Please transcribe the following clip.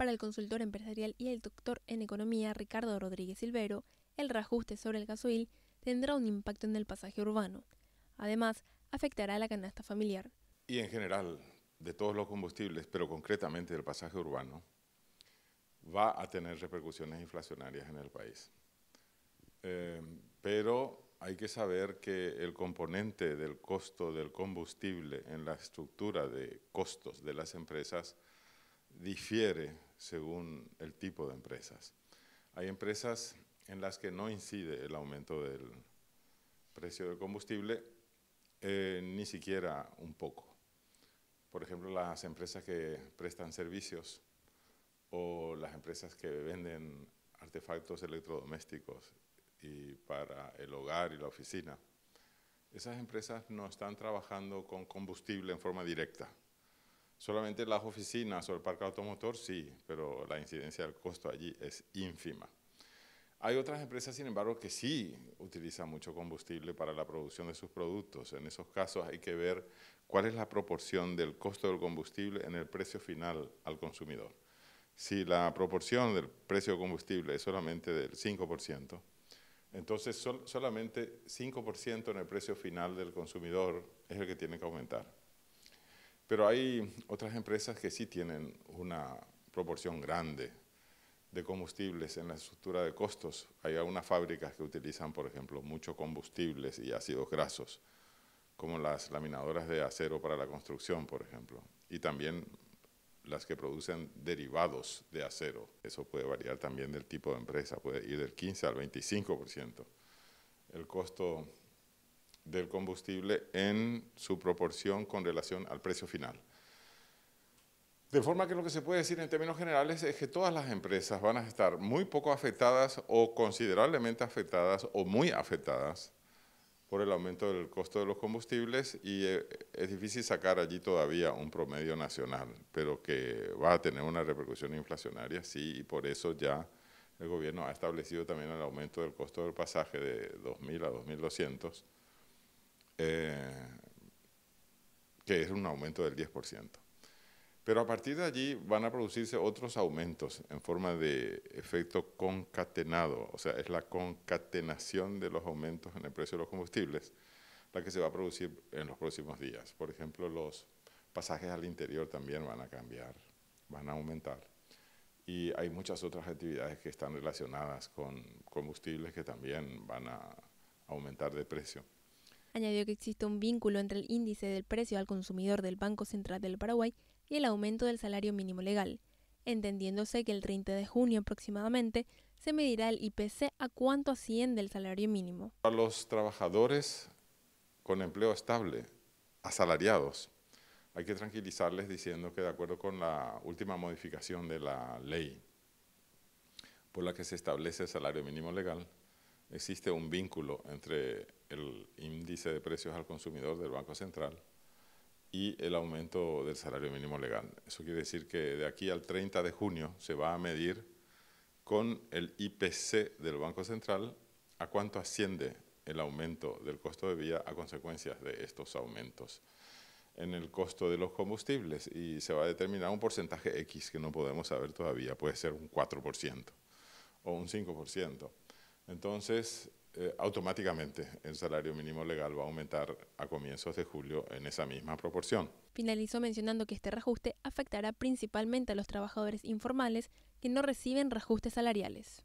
Para el consultor empresarial y el doctor en economía Ricardo Rodríguez Silvero, el reajuste sobre el gasoil tendrá un impacto en el pasaje urbano. Además, afectará a la canasta familiar. Y en general, de todos los combustibles, pero concretamente del pasaje urbano, va a tener repercusiones inflacionarias en el país. Pero hay que saber que el componente del costo del combustible en la estructura de costos de las empresas difiere según el tipo de empresas. Hay empresas en las que no incide el aumento del precio del combustible, ni siquiera un poco. Por ejemplo, las empresas que prestan servicios o las empresas que venden artefactos electrodomésticos y para el hogar y la oficina. Esas empresas no están trabajando con combustible en forma directa. Solamente las oficinas o el parque automotor sí, pero la incidencia del costo allí es ínfima. Hay otras empresas, sin embargo, que sí utilizan mucho combustible para la producción de sus productos. En esos casos hay que ver cuál es la proporción del costo del combustible en el precio final al consumidor. Si la proporción del precio del combustible es solamente del 5%, entonces solamente 5% en el precio final del consumidor es el que tiene que aumentar. Pero hay otras empresas que sí tienen una proporción grande de combustibles en la estructura de costos. Hay algunas fábricas que utilizan, por ejemplo, mucho combustibles y ácidos grasos, como las laminadoras de acero para la construcción, por ejemplo, y también las que producen derivados de acero. Eso puede variar también del tipo de empresa, puede ir del 15 al 25%. El costo del combustible en su proporción con relación al precio final. De forma que lo que se puede decir en términos generales es que todas las empresas van a estar muy poco afectadas o considerablemente afectadas o muy afectadas por el aumento del costo de los combustibles y es difícil sacar allí todavía un promedio nacional, pero que va a tener una repercusión inflacionaria, sí, y por eso ya el gobierno ha establecido también el aumento del costo del pasaje de 2.000 a 2.200, que es un aumento del 10%. Pero a partir de allí van a producirse otros aumentos en forma de efecto concatenado, o sea, es la concatenación de los aumentos en el precio de los combustibles la que se va a producir en los próximos días. Por ejemplo, los pasajes al interior también van a cambiar, van a aumentar. Y hay muchas otras actividades que están relacionadas con combustibles que también van a aumentar de precio. Añadió que existe un vínculo entre el índice del precio al consumidor del Banco Central del Paraguay y el aumento del salario mínimo legal, entendiéndose que el 30 de junio aproximadamente se medirá el IPC a cuánto asciende el salario mínimo. A los trabajadores con empleo estable, asalariados, hay que tranquilizarles diciendo que de acuerdo con la última modificación de la ley por la que se establece el salario mínimo legal, existe un vínculo entre el índice de precios al consumidor del Banco Central y el aumento del salario mínimo legal. Eso quiere decir que de aquí al 30 de junio se va a medir con el IPC del Banco Central a cuánto asciende el aumento del costo de vida a consecuencia de estos aumentos en el costo de los combustibles y se va a determinar un porcentaje X que no podemos saber todavía, puede ser un 4% o un 5%. Entonces, automáticamente el salario mínimo legal va a aumentar a comienzos de julio en esa misma proporción. Finalizó mencionando que este reajuste afectará principalmente a los trabajadores informales que no reciben reajustes salariales.